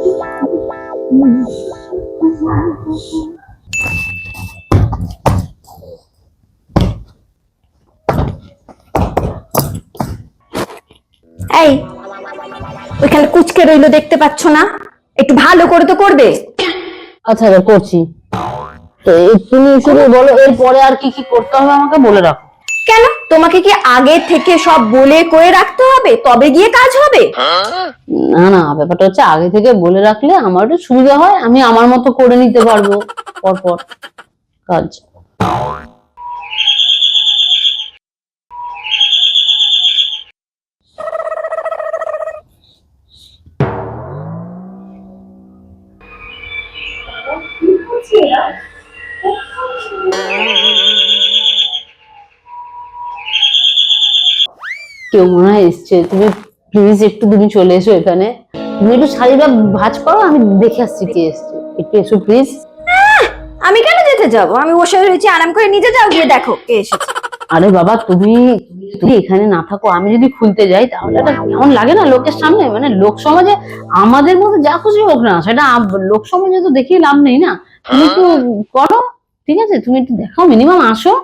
এই ওইখানে কুচকে রইলো, দেখতে পাচ্ছ না? একটু ভালো করে তো করবে। আচ্ছা করছি। তো তুমি শুধু বলো এরপরে আর কি কি করতে হবে আমাকে বলে রাখো। কেন, তোমাকে কি আগে থেকে সব বলে কয়ে রাখতে হবে তবে গিয়ে কাজ হবে? না না, ব্যাপারটা হচ্ছে আগে থেকে বলে রাখলে আমার একটু সুবিধা হয়, আমি আমার মতো করে নিতে পারবো পরপর কাজ। কেউ মনে হয় এসছে, তুমি প্লিজ একটু তুমি চলে এসো এখানে, তুমি একটু শাড়িটা ভাঁজ করো, আমি দেখে আসছি কে এসছে, একটু এসো প্লিজ। আমি কেন যেতে যাব? আমি বসে রয়েছি আরাম করে, নিজে যাও গিয়ে দেখো কে এসেছে। আরে বাবা তুমি তুমি এখানে না থাকো, আমি যদি খুলতে যাই তাহলে এটা কেমন লাগে না লোকের সামনে, মানে লোক সমাজে আমাদের মধ্যে যা খুশি হোক না সেটা লোক সমাজে তো দেখিয়ে লাভ নেই না, তুমি একটু করো, ঠিক আছে? তুমি একটু দেখাও, মিনিমাম আসো।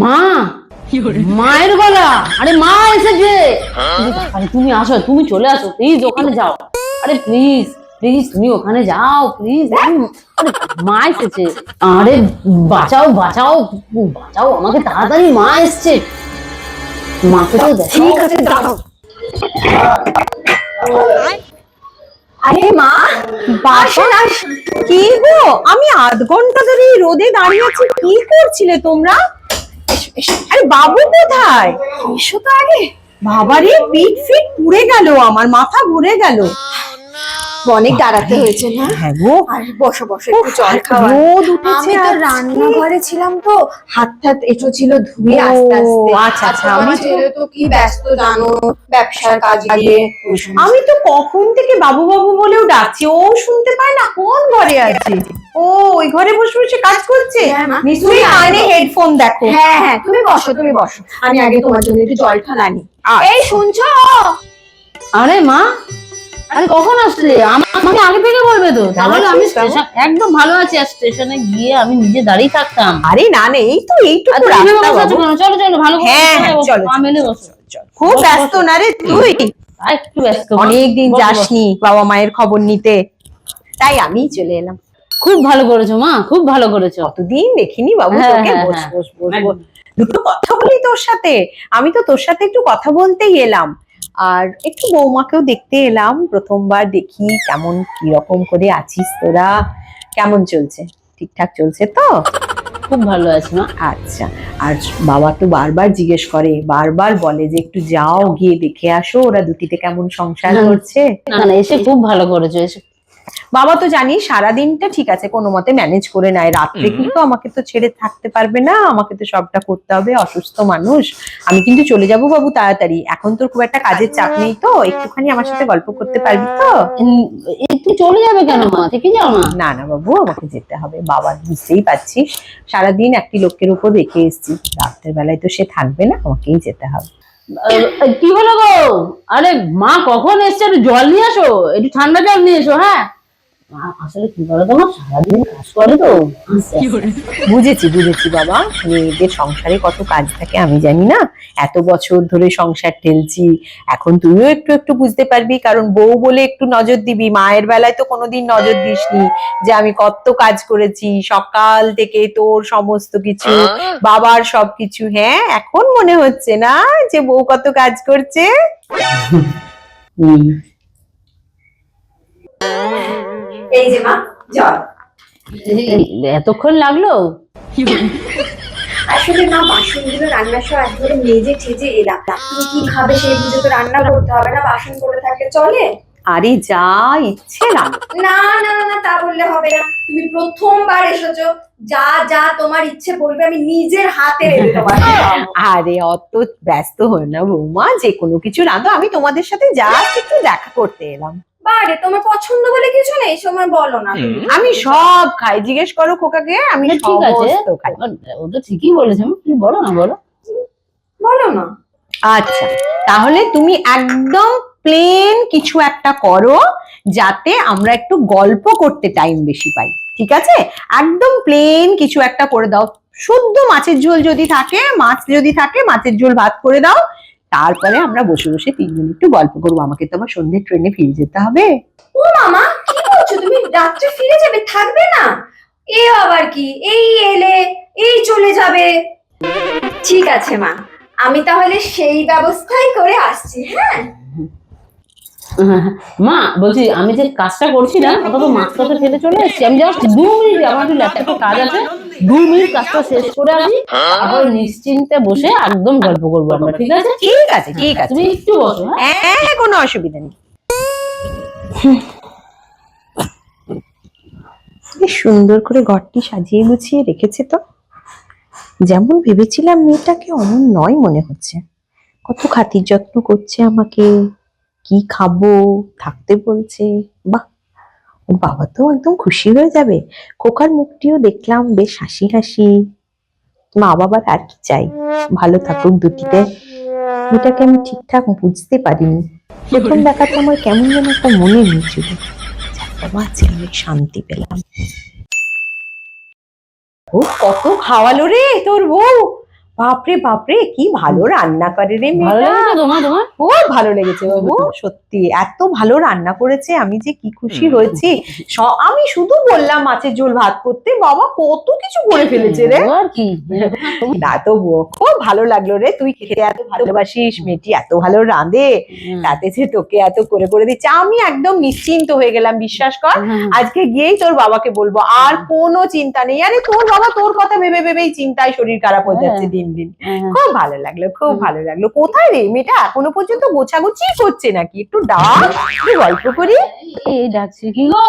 মা, মায়ের গলা, আরে মা এসেছে। আরে তুমি আসো, তুমি চলে আসো প্লিজ, ওখানে যাও। আরে প্লিজ প্লিজ তুমি ওখানে যাও প্লিজ, আরে মা এসেছে। আরে বাঁচাও বাঁচাও বাঁচাও আমাকে তাড়াতাড়ি, মা এসছে। মাকে তো দেখো। ঠিক আছে দাঁড়াও। আরে মা, আসেন আসেন। কি গো, আমি আধ ঘন্টা ধরে রোদে দাঁড়িয়ে আছি, কি করছিলে তোমরা? আরে বাবু কোথায়? এসো তো আগে। বাবারে, পিঠ ফিট পুড়ে গেল, আমার মাথা ঘুরে গেল। অনেক দাঁড়াতে হয়েছে না? হ্যাঁ গো। আর বসো বসো, একটু জল খাওয়া। রোদ উঠেছে। আমি তো রান্নাঘরে ছিলাম, তো হাত টাত এঁটো ছিল, ধুয়ে আস্তে আস্তে। আচ্ছা আচ্ছা, আমার ছেলে তো কি ব্যস্ত জানো, ব্যবসার কাজ দিয়ে। আমি তো কখন থেকে বাবু বাবু বলেও ডাকছি, ও শুনতে পায় না, কোন ঘরে আছে? ও ওই ঘরে বসে বসে কাজ করছে, নিশ্চয়ই কানে হেডফোন। দেখো। হ্যাঁ হ্যাঁ, তুমি বসো তুমি বসো, আমি আগে তোমার জন্য একটু জল ঠান্ডা আনি। এই শুনছো? আরে মা, আরে কখন আসলে? আমাকে আগে থেকে বলবে তো, তাহলে আমি স্টেশন একদম ভালো আছি, আর স্টেশনে গিয়ে আমি নিজে দাঁড়িয়ে থাকতাম। আরে না না, এই তো এইটুকু রাস্তা বাবু। চলো চলো ভালো করে হ্যাঁ চলো, পা মেলে বসো। খুব ব্যস্ত না রে তুই? একটু ব্যস্ত, অনেকদিন যাসনি বাবা মায়ের খবর নিতে, তাই আমি চলে এলাম। খুব ভালো করেছো মা, খুব ভালো করেছো। কতদিন দেখিনি বাবু হ্যাঁ, তোকে। হ্যাঁ, বস হ্যাঁ। বস বস বস। দুটো কথা বলি তোর সাথে, আমি তো তোর সাথে একটু কথা বলতেই এলাম, আর একটু বৌমাকেও দেখতে এলাম, প্রথমবার দেখি কেমন কিরকম করে আছিস তোরা, কেমন চলছে? ঠিকঠাক চলছে তো? খুব ভালো আছি মা। আচ্ছা, আর বাবা তো বারবার জিজ্ঞেস করে, বারবার বলে যে একটু যাও গিয়ে দেখে আসো ওরা দুটিতে কেমন সংসার করছে। না না, এসে খুব ভালো করেছো, এসে। বাবা তো জানি সারাদিনটা ঠিক আছে কোনো মতে ম্যানেজ করে নেয়, রাত্রে কিন্তু আমাকে তো ছেড়ে থাকতে পারবে না, আমাকে তো সবটা করতে হবে, অসুস্থ মানুষ। আমি কিন্তু চলে যাব বাবু তাড়াতাড়ি, এখন তোর খুব একটা কাজের চাপ নেই তো, একটুখানি আমার সাথে গল্প করতে পারবি তো? একটু চলে যাবে কেন মা, থেকে যাও না। না না বাবু, আমাকে যেতে হবে, বাবা বুঝতেই পারছিস সারাদিন একটি লোকের উপর রেখে এসেছি, রাত্রের বেলায় তো সে থাকবে না, আমাকেই যেতে হবে। কি হলো গো? আরে মা কখন এসছে, একটু জল নিয়ে আসো, একটু ঠান্ডা জল নিয়ে এসো। হ্যাঁ, আসলে কি বলো তো, সারাদিন কাজ করে তো। বুঝেছি বুঝেছি বাবা, মেয়েদের সংসারে কত কাজ থাকে আমি জানি না, এত বছর ধরে সংসার ঠেলছি, এখন তুইও একটু একটু বুঝতে পারবি, কারণ বউ বলে একটু নজর দিবি, মায়ের বেলায় তো কোনোদিন নজর দিসনি যে আমি কত কাজ করেছি সকাল থেকে, তোর সমস্ত কিছু, বাবার সবকিছু। হ্যাঁ, এখন মনে হচ্ছে না যে বউ কত কাজ করছে? এই যে মা জল। এতক্ষণ লাগলো? আসলে মা বাসনগুলো রান্নার সময় একবারে মেজে ঠেজে এলাম, তুমি কি খাবে সেই বুঝে তো রান্না করতে হবে না, বাসন করে থাকলে চলে? আরে যা ইচ্ছে না। না না না না, তা বললে হবে না, তুমি প্রথমবার এসেছো, যা যা তোমার ইচ্ছে বলবে আমি নিজের হাতে রেঁধে তোমার খাওয়াবো। আরে অত ব্যস্ত হো না বৌমা, যে কোনো কিছু রাঁধো, আমি তোমাদের সাথে যা একটু দেখা করতে এলাম। বারে তোমার পছন্দ বলে কিছু নেই, এই সময় বলো না তুমি। আমি সব খাই, জিজ্ঞেস করো খোকাকে, আমি ঠিক আছে, সমস্ত খাই। ও তো ঠিকই বলেছে, তুমি বলো না, বলো। বলো না। আচ্ছা, তাহলে তুমি একদম প্লেন কিছু একটা করো যাতে আমরা একটু গল্প করতে টাইম বেশি পাই, ঠিক আছে? একদম প্লেন কিছু একটা করে দাও। শুদ্ধ মাছের ঝোল যদি থাকে, মাছ যদি থাকে, মাছের ঝোল ভাত করে দাও। তারপরে আমরা বসে বসে তিনজন একটু গল্প করবো। আমাকে তো আমার সন্ধ্যে ট্রেনে ফিরে যেতে হবে। ও মামা, কি বলছো তুমি? রাত্রে ফিরে যাবে, থাকবে না? এ আবার কি, এই এলে এই চলে যাবে। ঠিক আছে মা, আমি তাহলে সেই ব্যবস্থাই করে আসছি। হ্যাঁ মা বলছি, আমি যে কাজটা করছি না, ওটা তো মাছটাতে ফেলে চলে এসেছি। আমি জাস্ট 2 মিনিট, আমার একটু ল্যাপটপে কাজ আছে, 2 মিনিট কাজটা শেষ করে আসি, তারপর নিশ্চিন্তে বসে একদম গল্প করবো আমরা, ঠিক আছে? ঠিক আছে, ঠিক আছে, তুমি একটু বসো। হ্যাঁ, হ্যাঁ, কোনো অসুবিধা নেই। বেশ সুন্দর করে ঘরটি সাজিয়ে গুছিয়ে রেখেছে তো। যেমন ভেবেছিলাম মেয়েটাকে অমন নয় মনে হচ্ছে। কত খাতির যত্ন করছে আমাকে, কি খাবো থাকতে বলছে। বাহ, ওর বাবা তো একদম খুশি হয়ে যাবে। খোকার মুখটিও দেখলাম বেশ হাসি হাসি। মা বাবার আর কি চাই, ভালো থাকুক দুটিতে। মেয়েটাকে আমি ঠিকঠাক বুঝতে পারিনি। প্রথম দেখাতে আমার কেমন যেন একটা মনে হয়েছিল। বাবা, আজকে অনেক শান্তি পেলাম। ও কত খাওয়ালো রে তোর বউ! বাপরে বাপরে, কি ভালো রান্না করে রে ভালো মেয়েটা। লেগেছে তোমার? খুব ভালো লেগেছে বাবু, সত্যি এত ভালো রান্না করেছে, আমি যে কি খুশি হয়েছি। আমি শুধু বললাম মাছের ঝোল ভাত করতে, বাবা কত কিছু করে ফেলেছে রে। আর কি, না তো খুব ভালো লাগলো রে, তুই খেতে এত ভালোবাসিস, মেয়েটি এত ভালো রাঁধে, তাতে যে তোকে এত করে করে দিচ্ছে, আমি একদম নিশ্চিন্ত হয়ে গেলাম। বিশ্বাস কর, আজকে গিয়েই তোর বাবাকে বলবো, আর কোনো চিন্তা নেই। আরে তোর বাবা তোর কথা ভেবে ভেবেই চিন্তায় শরীর খারাপ হয়ে যাচ্ছে দিন দিন। খুব ভালো লাগলো, খুব ভালো লাগলো। কোথায় রে মেয়েটা, এখনো পর্যন্ত গোছাগুছি করছে নাকি? একটু ডাক, একটু গল্প করি। এই ডাকছে কি গো?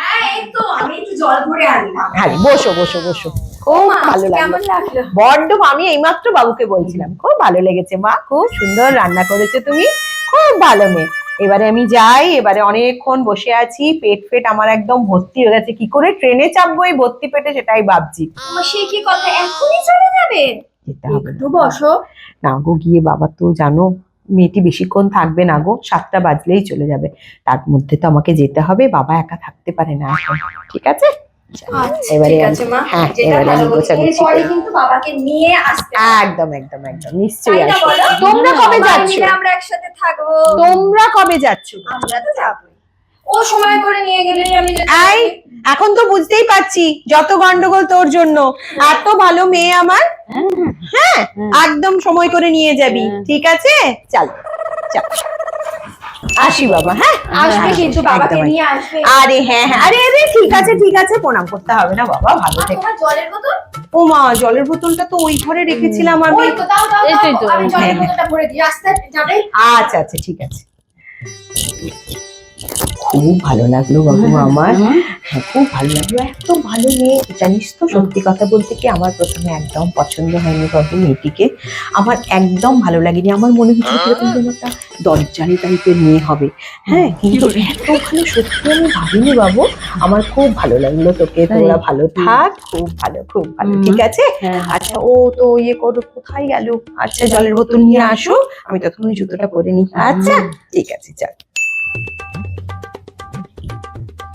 হ্যাঁ, এই তো আমি একটু জল ভরে আনলাম। হ্যাঁ, বসো বসো বসো। খুব ভালো লাগলো, কেমন লাগলো? বড্ড। আমি এইমাত্র বাবুকে বলছিলাম খুব ভালো লেগেছে মা, খুব সুন্দর রান্না করেছে তুমি, খুব ভালো মেয়ে। এবারে আমি যাই, এবারে অনেকক্ষণ বসে আছি, পেট ফেট আমার একদম ভর্তি হয়ে গেছে। কি করে ট্রেনে চাপবো এই ভর্তি পেটে, সেটাই ভাবছি। তোমার সে কি কথা, এখনই চলে যাবে? যেতে হবে একটু বসো। না গো, গিয়ে বাবা তো জানো মেয়েটি বেশিক্ষণ থাকবে না গো, 7টা বাজলেই চলে যাবে। তার মধ্যে তো আমাকে যেতে হবে, বাবা একা থাকতে পারে না এখন। ঠিক আছে, আচ্ছা, এবারে ঠিক আছে মা, হ্যাঁ, যেটা এবারে আমি ভালো। গোছাগুছি এরপরে করি। কিন্তু বাবাকে নিয়ে আসতে হবে। একদম একদম একদম, নিশ্চয়ই তাই না আসবো। বলো? তোমরা কবে সবাই যাচ্ছ? মিলে আমরা একসাথে থাকবো। তোমরা কবে যাচ্ছ? আমরা তো যাবোই। ও সময় করে নিয়ে গেলেই আমি যেতে এই, পারি। এখন তো বুঝতেই পারছি যত গন্ডগোল তোর জন্য। এত ভালো মেয়ে আমার, হ্যাঁ, একদম সময় করে নিয়ে যাবি, ঠিক আছে? চল চল, আসি বাবা। হ্যাঁ, আসবে কিন্তু, বাবাকে একদম, নিয়ে আসবে। আরে হ্যাঁ হ্যাঁ, আরে আরে ঠিক আছে ঠিক আছে, প্রণাম করতে হবে না বাবা, ভালো আর থেকে। তোমার জলের বোতল? ও মা, জলের বোতলটা তো ওই ঘরে রেখেছিলাম আমি। ওই তো, দাও দাও এই তো, এই তো। দাও, আমি জলের হ্যাঁ, বোতলটা ভরে দিই, রাস্তায় যাবে। আচ্ছা আচ্ছা, ঠিক আছে। খুব ভালো লাগলো বাবু আমার, হ্যাঁ খুব ভালো লাগলো। এত ভালো মেয়ে, জানিস তো সত্যি কথা বলতে কি, আমার প্রথমে একদম পছন্দ হয়নি বাবু মেয়েটিকে। আমার একদম ভালো লাগেনি, আমার মনে হচ্ছিল কিরকম যেন একটা দরজারি টাইপের মেয়ে হবে। হ্যাঁ, কিন্তু এত ভালো সত্যি আমি ভাবিনি বাবু। আমার খুব ভালো লাগলো তোকে, তোরা ভালো থাক, খুব ভালো খুব ভালো, ঠিক আছে? আচ্ছা, ও তো ইয়ে করো, কোথায় গেল? আচ্ছা, জলের বোতল নিয়ে আসো, আমি ততক্ষণ জুতোটা পরে নিই। আচ্ছা, ঠিক আছে, চল।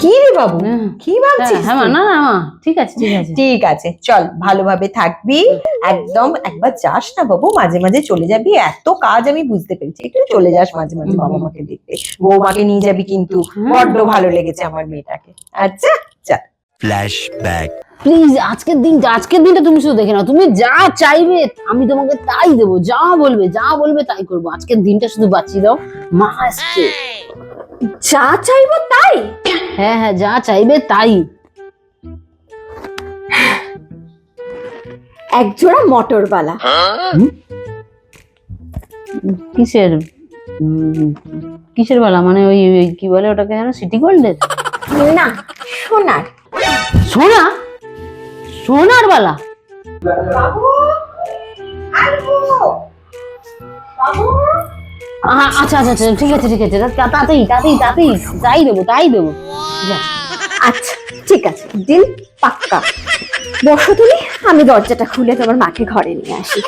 কি রে বাবু, কি ভাবছিস? হ্যাঁ মা, না না মা, ঠিক আছে ঠিক আছে। ঠিক আছে, চল, ভালোভাবে থাকবি একদম। একবার যাস না বাবু, মাঝে মাঝে চলে যাবি, এত কাজ আমি বুঝতে পেরেছি, একটু চলে যাস মাঝে মাঝে বাবা মাকে দেখতে। বৌমাকে নিয়ে যাবি কিন্তু, বড্ড ভালো লেগেছে আমার মেয়েটাকে। আচ্ছা, চল। ফ্ল্যাশব্যাক। প্লিজ, আজকের দিনটা তুমি শুধু দেখে নাও। তুমি যা চাইবে আমি তোমাকে তাই দেবো, যা বলবে তাই করবো। আজকের দিনটা শুধু বাঁচিয়ে দাও, মা আসছে। যা চাইবো তাই? হ্যাঁ হ্যাঁ, যা চাইবে তাই। এক জোড়া মটরবালা। কিসের কিসের বালা? মানে ওই ওই কি বলে ওটাকে, জানো, সিটি গোল্ডের? না, সোনার। সোনা? সোনার বালা? বাবু, আলবো বাবু, আচ্ছা আচ্ছা আচ্ছা, ঠিক আছে ঠিক আছে, তাড়াতাড়ি তাড়াতাড়ি তাড়াতাড়ি, তাই দেবো তাই দেবো। যা। আচ্ছা ঠিক আছে, দিন পাক্কা। বসো তুমি, আমি দরজাটা খুলে তোমার মাকে ঘরে নিয়ে আসি।